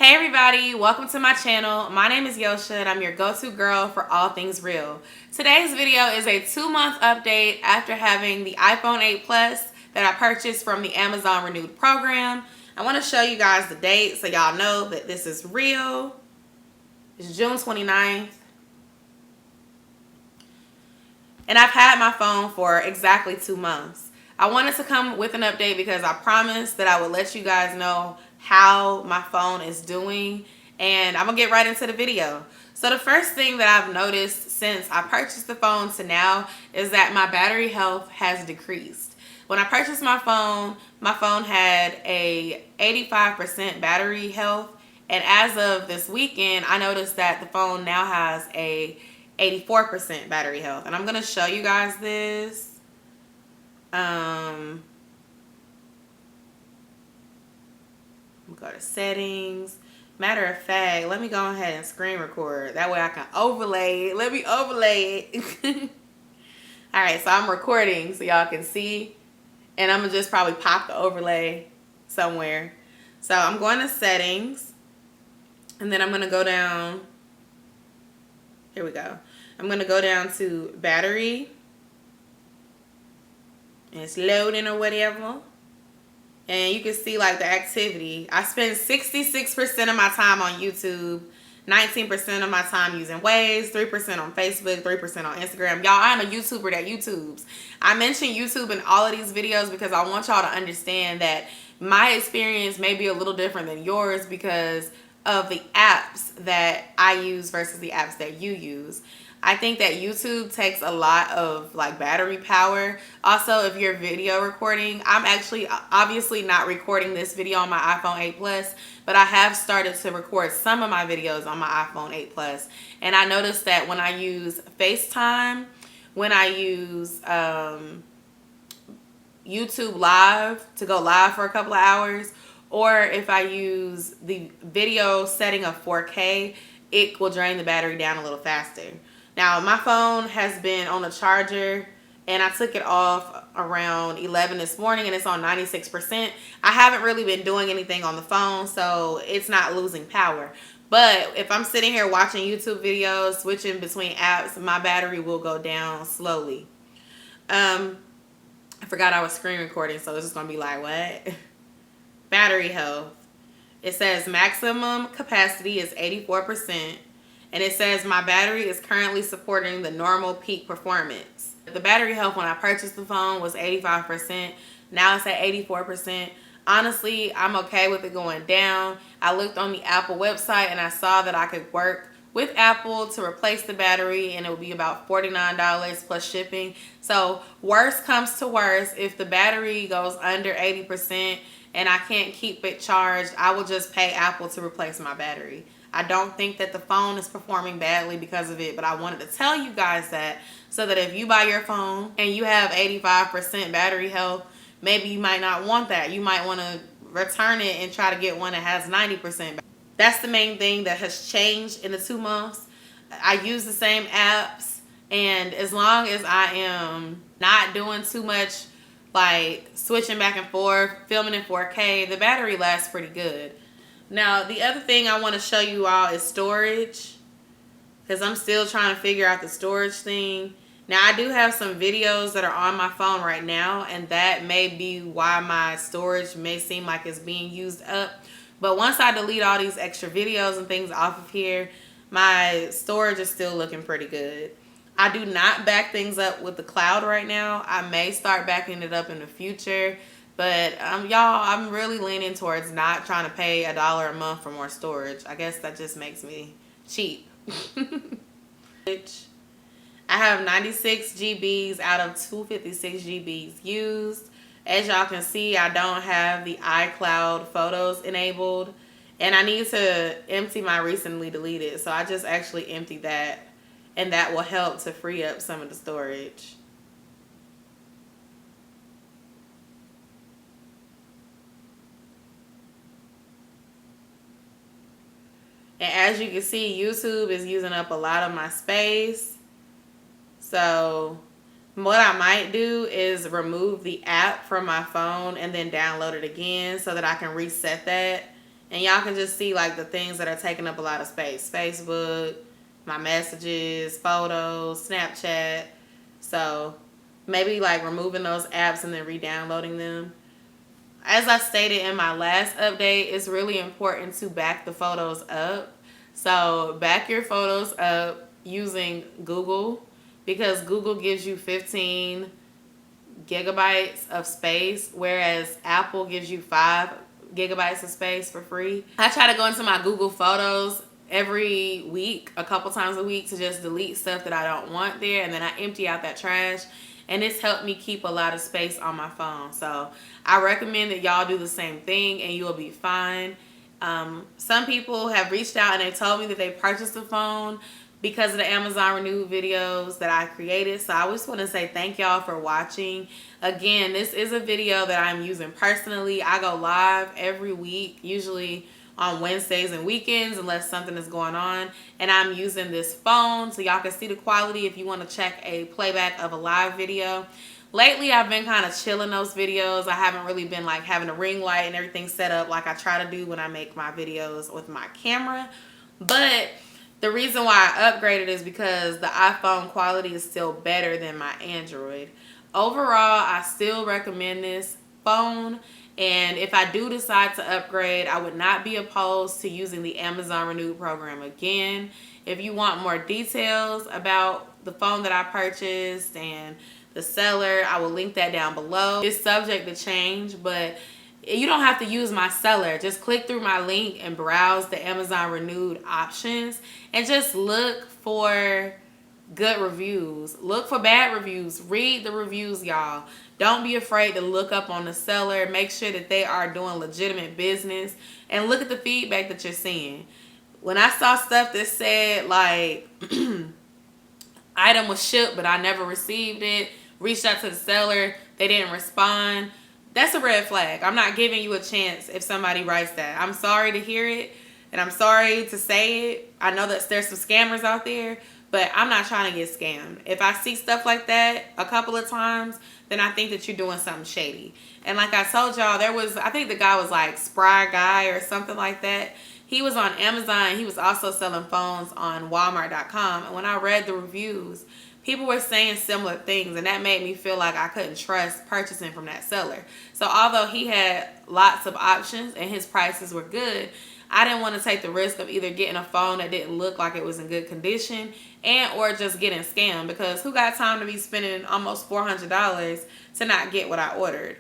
Hey everybody, welcome to my channel. My name is Yo-sha and I'm your go-to girl for all things real. Today's video is a 2-month update after having the iPhone 8 Plus that I purchased from the Amazon Renewed program. I want to show you guys the date so y'all know that this is real. It's June 29th. And I've had my phone for exactly 2 months. I wanted to come with an update because I promised that I would let you guys know how my phone is doing, and I'm gonna get right into the video. So the first thing that I've noticed since I purchased the phone to now is that my battery health has decreased. When I purchased my phone had a 85% battery health, and as of this weekend I noticed that the phone now has a 84% battery health, and I'm gonna show you guys this. Go to settings. Matter of fact, let me go ahead and screen record. That way I can overlay it. Let me overlay it. Alright, so I'm recording so y'all can see. And I'm going to just probably pop the overlay somewhere. So I'm going to settings. And then I'm going to go down. Here we go. I'm going to go down to battery. And it's loading or whatever. And you can see like the activity. I spend 66% of my time on YouTube, 19% of my time using Waze, 3% on Facebook, 3% on Instagram. Y'all, I'm a YouTuber that YouTubes. I mention YouTube in all of these videos because I want y'all to understand that my experience may be a little different than yours because of the apps that I use versus the apps that you use. I think that YouTube takes a lot of like battery power. Also, if you're video recording, I'm actually obviously not recording this video on my iPhone 8 Plus, but I have started to record some of my videos on my iPhone 8 Plus. And I noticed that when I use FaceTime, when I use YouTube Live to go live for a couple of hours, or if I use the video setting of 4K, it will drain the battery down a little faster. Now, my phone has been on a charger, and I took it off around 11 this morning, and it's on 96%. I haven't really been doing anything on the phone, so it's not losing power. But if I'm sitting here watching YouTube videos, switching between apps, my battery will go down slowly. I forgot I was screen recording, so it's just going to be like, what? Battery health. It says maximum capacity is 84%. And it says my battery is currently supporting the normal peak performance. The battery health when I purchased the phone was 85%. Now it's at 84%. Honestly, I'm okay with it going down. I looked on the Apple website and I saw that I could work with Apple to replace the battery, and it would be about $49 plus shipping. So worst comes to worst, if the battery goes under 80% and I can't keep it charged, I will just pay Apple to replace my battery. I don't think that the phone is performing badly because of it, but I wanted to tell you guys that so that if you buy your phone and you have 85% battery health, maybe you might not want that. You might want to return it and try to get one that has 90%. That's the main thing that has changed in the 2 months. I use the same apps, and as long as I am not doing too much like switching back and forth, filming in 4K, the battery lasts pretty good. Now, the other thing I want to show you all is storage, because I'm still trying to figure out the storage thing. Now, I do have some videos that are on my phone right now, and that may be why my storage may seem like it's being used up. But once I delete all these extra videos and things off of here, my storage is still looking pretty good. I do not back things up with the cloud right now. I may start backing it up in the future. But y'all, I'm really leaning towards not trying to pay $1 a month for more storage. I guess that just makes me cheap. I have 96 GBs out of 256 GBs used. As y'all can see, I don't have the iCloud photos enabled. And I need to empty my recently deleted. So I just actually emptied that. And that will help to free up some of the storage. And as you can see, YouTube is using up a lot of my space. So what I might do is remove the app from my phone and then download it again so that I can reset that And y'all can just see like the things that are taking up a lot of space. Facebook, my messages, photos, Snapchat. So maybe like removing those apps and then re-downloading them. As I stated in my last update, it's really important to back the photos up. So back your photos up using Google, because Google gives you 15 gigabytes of space, whereas Apple gives you 5 gigabytes of space for free. I try to go into my Google Photos every week, a couple times a week, to just delete stuff that I don't want there, and then I empty out that trash, and it's helped me keep a lot of space on my phone. So I recommend that y'all do the same thing and you'll be fine. Some people have reached out and they told me that they purchased a phone because of the Amazon Renewed videos that I created. So I just want to say thank y'all for watching. Again, this is a video that I'm using personally. I go live every week, usually on Wednesdays and weekends unless something is going on, and I'm using this phone so y'all can see the quality if you want to check a playback of a live video. Lately I've been kind of chilling those videos. I haven't really been like having a ring light and everything set up like I try to do when I make my videos with my camera. But the reason why I upgraded is because the iPhone quality is still better than my Android. Overall, I still recommend this phone. And if I do decide to upgrade, I would not be opposed to using the Amazon Renewed program again. If you want more details about the phone that I purchased and the seller, I will link that down below. It's subject to change, but you don't have to use my seller. Just click through my link and browse the Amazon Renewed options and just look for good reviews. Look for bad reviews. Read the reviews, y'all. Don't be afraid to look up on the seller. Make sure that they are doing legitimate business and look at the feedback that you're seeing. When I saw stuff that said like item was shipped but I never received it, reached out to the seller, they didn't respond, that's a red flag. I'm not giving you a chance if somebody writes that. I'm sorry to hear it and I'm sorry to say it. I know that there's some scammers out there, but I'm not trying to get scammed. If I see stuff like that a couple of times, then I think that you're doing something shady. And like I told y'all, there was, I think the guy was like Spry Guy or something like that. He was on Amazon. He was also selling phones on Walmart.com. And when I read the reviews, people were saying similar things, and that made me feel like I couldn't trust purchasing from that seller. So although he had lots of options and his prices were good, I didn't want to take the risk of either getting a phone that didn't look like it was in good condition and or just getting scammed, because who got time to be spending almost $400 to not get what I ordered?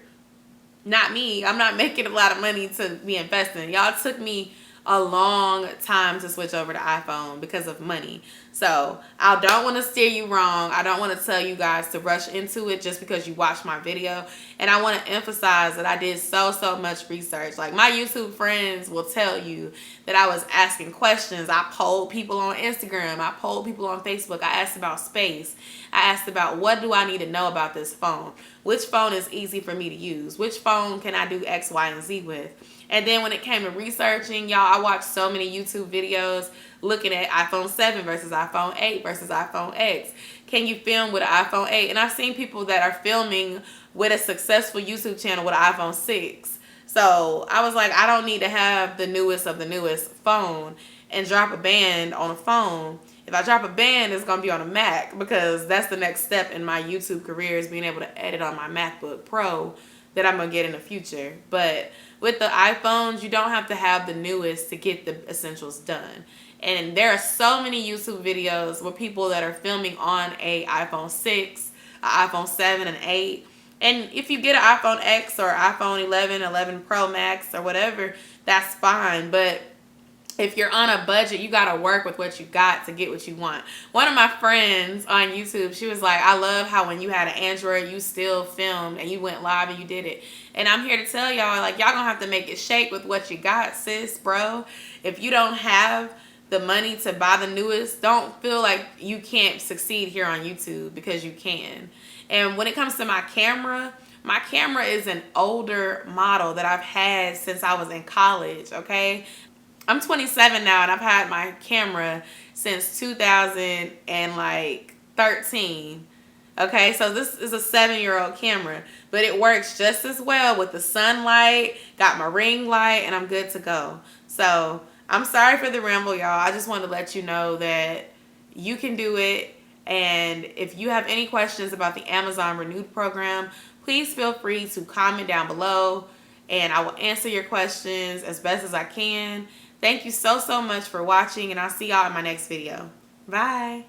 Not me. I'm not making a lot of money to be investing. Y'all took me a long time to switch over to iPhone because of money. So I don't want to steer you wrong. I don't want to tell you guys to rush into it just because you watched my video. And I want to emphasize that I did so much research. Like, my YouTube friends will tell you that I was asking questions. I polled people on Instagram. I polled people on Facebook. I asked about space. I asked about what do I need to know about this phone? Which phone is easy for me to use? Which phone can I do X, Y, and Z with? And then when it came to researching, y'all, I watched so many YouTube videos looking at iPhone 7 versus iPhone 8 versus iPhone X. Can you film with an iPhone 8? And I've seen people that are filming with a successful YouTube channel with an iPhone 6. So I was like, I don't need to have the newest of the newest phone and drop a band on a phone. If I drop a band, it's going to be on a Mac, because that's the next step in my YouTube career, is being able to edit on my MacBook Pro that I'm going to get in the future. But with the iPhones, you don't have to have the newest to get the essentials done. And there are so many YouTube videos with people that are filming on a iPhone 6, an iPhone 7, and 8. And if you get an iPhone X or iPhone 11, 11 Pro Max or whatever, that's fine. But if you're on a budget, you got to work with what you got to get what you want. One of my friends on YouTube, she was like, I love how when you had an Android, you still filmed and you went live and you did it. And I'm here to tell y'all, like, y'all gonna have to make it shake with what you got, sis, bro. If you don't have the money to buy the newest, don't feel like you can't succeed here on YouTube, because you can. And when it comes to my camera is an older model that I've had since I was in college, okay? I'm 27 now, and I've had my camera since 2013. Okay, so this is a 7-year-old camera, but it works just as well with the sunlight, got my ring light, and I'm good to go. So I'm sorry for the ramble, y'all. I just wanted to let you know that you can do it. And if you have any questions about the Amazon Renewed program, please feel free to comment down below, and I will answer your questions as best as I can. Thank you so much for watching, and I'll see y'all in my next video. Bye.